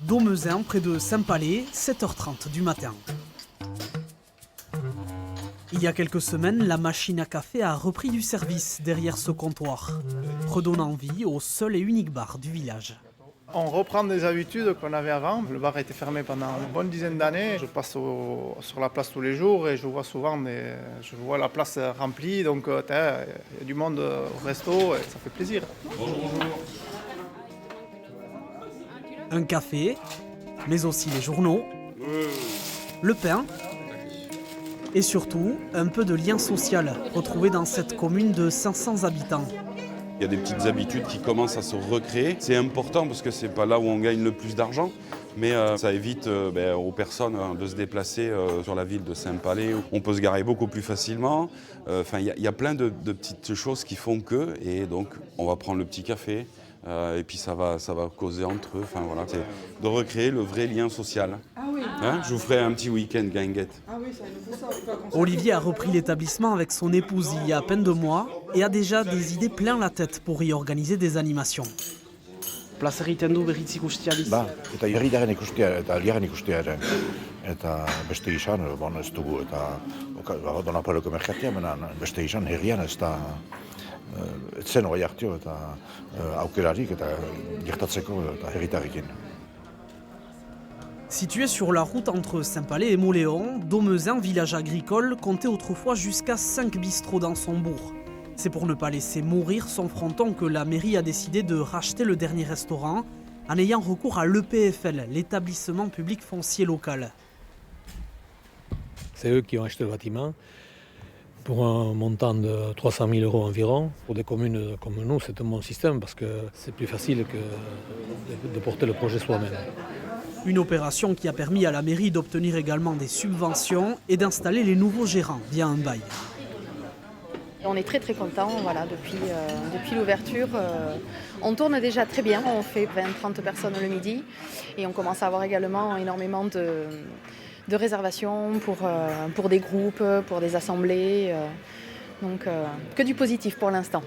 Domezin, près de Saint-Palais, 7h30 du matin. Il y a quelques semaines, la machine à café a repris du service derrière ce comptoir, redonnant vie au seul et unique bar du village. On reprend des habitudes qu'on avait avant. Le bar a été fermé pendant une bonne dizaine d'années. Je passe sur la place tous les jours et je vois la place remplie. Donc il y a du monde au resto et ça fait plaisir. Bonjour. Un café, mais aussi les journaux, le pain et surtout un peu de lien social retrouvé dans cette commune de 500 habitants. Il y a des petites habitudes qui commencent à se recréer. C'est important parce que c'est pas là où on gagne le plus d'argent, mais ça évite aux personnes de se déplacer sur la ville de Saint-Palais. On peut se garer beaucoup plus facilement. Il y a plein de petites choses qui font que, et donc on va prendre le petit café, et puis ça va causer entre eux. C'est de recréer le vrai lien social. Ah oui. Je vous ferai un petit week-end guinguette. Ah oui, ça nous faut ça. Olivier a repris l'établissement avec son épouse il y a à peine 2 mois et a déjà des idées plein la tête pour y organiser des animations. Plaza egiten du berriz ikusteari. Eta irriaren ikustea eta aliaren ikustearen eta beste izan, ez dugu eta donapoleko emergentia, beste izan herrian ez da zen hori hartio eta aukerarik eta gertatzeko eta herritarrekin. Situé sur la route entre Saint-Palais et Mauléon, Domezin, village agricole, comptait autrefois jusqu'à 5 bistrots dans son bourg. C'est pour ne pas laisser mourir son fronton que la mairie a décidé de racheter le dernier restaurant en ayant recours à l'EPFL, l'établissement public foncier local. C'est eux qui ont acheté le bâtiment pour un montant de 300 000 € environ. Pour des communes comme nous, c'est un bon système parce que c'est plus facile que de porter le projet soi-même. Une opération qui a permis à la mairie d'obtenir également des subventions et d'installer les nouveaux gérants via un bail. On est très contents, depuis l'ouverture. On tourne déjà très bien, on fait 20-30 personnes le midi et on commence à avoir également énormément de réservations pour des groupes, pour des assemblées. Donc que du positif pour l'instant.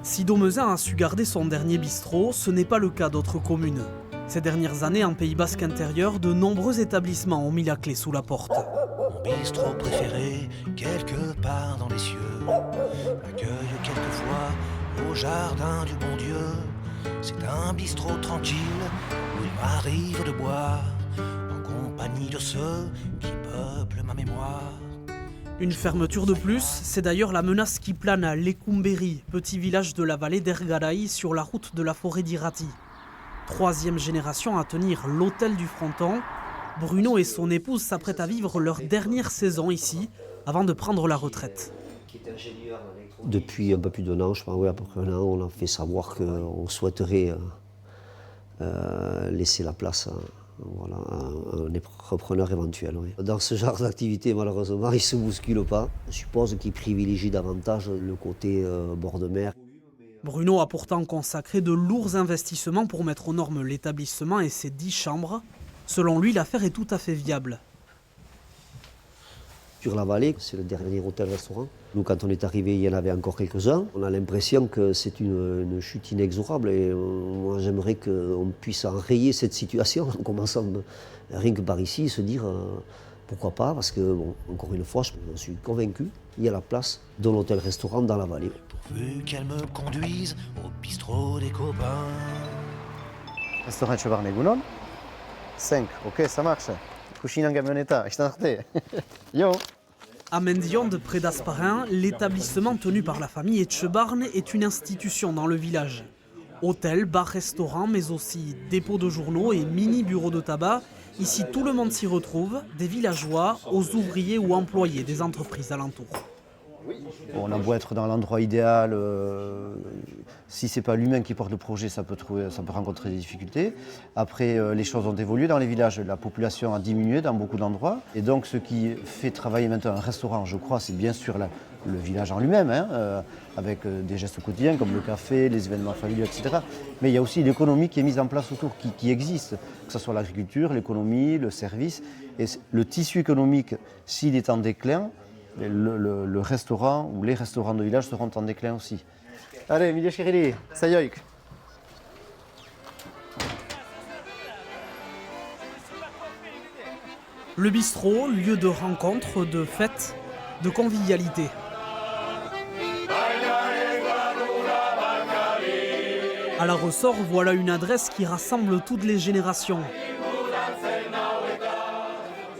Si Domezin a su garder son dernier bistrot, ce n'est pas le cas d'autres communes. Ces dernières années, en Pays Basque intérieur, de nombreux établissements ont mis la clé sous la porte. Mon bistrot préféré, quelque part dans les cieux, m'accueille quelquefois au jardin du bon Dieu. C'est un bistrot tranquille où il m'arrive de boire en compagnie de ceux qui peuplent ma mémoire. Une fermeture de plus, c'est d'ailleurs la menace qui plane à Lecumberi, petit village de la vallée d'Ergaray sur la route de la forêt d'Irati. 3e génération à tenir l'hôtel du Fronton, Bruno et son épouse s'apprêtent à vivre leur dernière saison ici, avant de prendre la retraite. Depuis un peu plus d'un an, je pense, à peu près un an, on a fait savoir qu'on souhaiterait laisser la place à un repreneur éventuel. Oui. Dans ce genre d'activité, malheureusement, ils ne se bousculent pas. Je suppose qu'ils privilégient davantage le côté bord de mer. Bruno a pourtant consacré de lourds investissements pour mettre aux normes l'établissement et ses 10 chambres. Selon lui, l'affaire est tout à fait viable. Sur la vallée, c'est le dernier hôtel-restaurant. Nous, quand on est arrivé, il y en avait encore quelques-uns. On a l'impression que c'est une chute inexorable et moi, j'aimerais qu'on puisse enrayer cette situation en commençant rien que par ici, se dire pourquoi pas, parce que, bon, encore une fois, je suis convaincu, il y a la place de l'hôtel-restaurant dans la vallée. Pourvu qu'elle me conduise au bistrot des copains. Restaurant Chevar Negunon 5, ok, ça marche. Cucina en camioneta, je t'en Yo. À Mendionde, près d'Asparin, l'établissement tenu par la famille Etchebarne est une institution dans le village. Hôtel, bar, restaurant, mais aussi dépôt de journaux et mini-bureau de tabac. Ici, tout le monde s'y retrouve, des villageois aux ouvriers ou employés des entreprises alentours. On a beau être dans l'endroit idéal, si ce n'est pas l'humain qui porte le projet, ça peut rencontrer des difficultés. Après, les choses ont évolué dans les villages, la population a diminué dans beaucoup d'endroits. Et donc ce qui fait travailler maintenant un restaurant, je crois, c'est bien sûr le village en lui-même, avec des gestes quotidiens comme le café, les événements familiaux, etc. Mais il y a aussi l'économie qui est mise en place autour, qui existe, que ce soit l'agriculture, l'économie, le service. Et le tissu économique, s'il est en déclin, le restaurant ou les restaurants de village seront en déclin aussi. Allez, Milia Chirili, Sayoik. Le bistrot, lieu de rencontre, de fête, de convivialité. À La Ressort, voilà une adresse qui rassemble toutes les générations.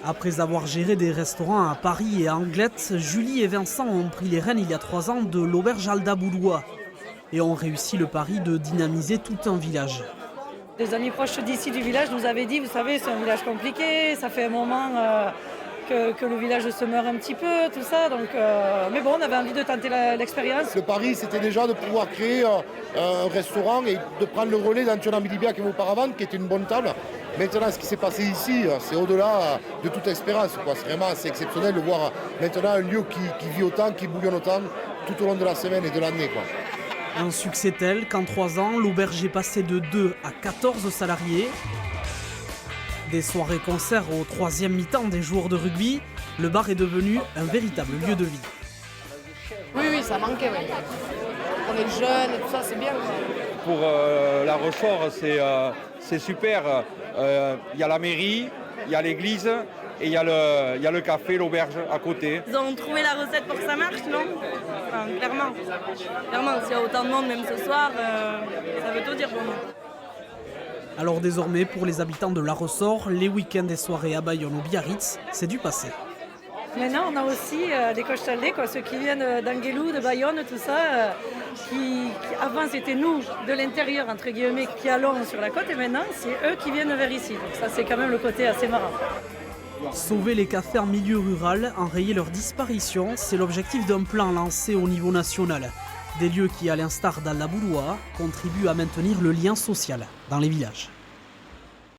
Après avoir géré des restaurants à Paris et à Anglet, Julie et Vincent ont pris les rênes il y a 3 ans de l'auberge Alda Boudois et ont réussi le pari de dynamiser tout un village. Des amis proches d'ici du village nous avaient dit, vous savez, c'est un village compliqué, ça fait un moment que le village se meurt un petit peu, tout ça. Donc, mais bon, on avait envie de tenter l'expérience. Le pari, c'était déjà de pouvoir créer un restaurant et de prendre le relais d'Antoine Bilibia qui avait auparavant, qui était une bonne table. Maintenant, ce qui s'est passé ici, c'est au-delà de toute espérance. C'est vraiment exceptionnel de voir maintenant un lieu qui vit autant, qui bouillonne autant tout au long de la semaine et de l'année. Un succès tel qu'en 3 ans, l'auberge est passée de 2 à 14 salariés. Des soirées-concerts au 3e mi-temps des joueurs de rugby, le bar est devenu un véritable lieu de vie. Oui, ça manquait, oui. On est jeunes et tout ça, c'est bien. Pour La Ressort, c'est super. Il y a la mairie, il y a l'église et il y a le café, l'auberge à côté. Ils ont trouvé la recette pour que ça marche, non? Enfin, clairement. Clairement, s'il y a autant de monde, même ce soir, ça veut tout dire pour nous. Alors désormais, pour les habitants de La Ressort, les week-ends et soirées à Bayonne ou Biarritz, c'est du passé. Maintenant, on a aussi des Cochalais, ceux qui viennent d'Anguelou, de Bayonne, tout ça, qui avant c'était nous, de l'intérieur, entre guillemets, qui allons sur la côte, et maintenant c'est eux qui viennent vers ici. Donc ça, c'est quand même le côté assez marrant. Sauver les cafés en milieu rural, enrayer leur disparition, c'est l'objectif d'un plan lancé au niveau national. Des lieux qui, à l'instar d'Alda Boudois, contribuent à maintenir le lien social dans les villages.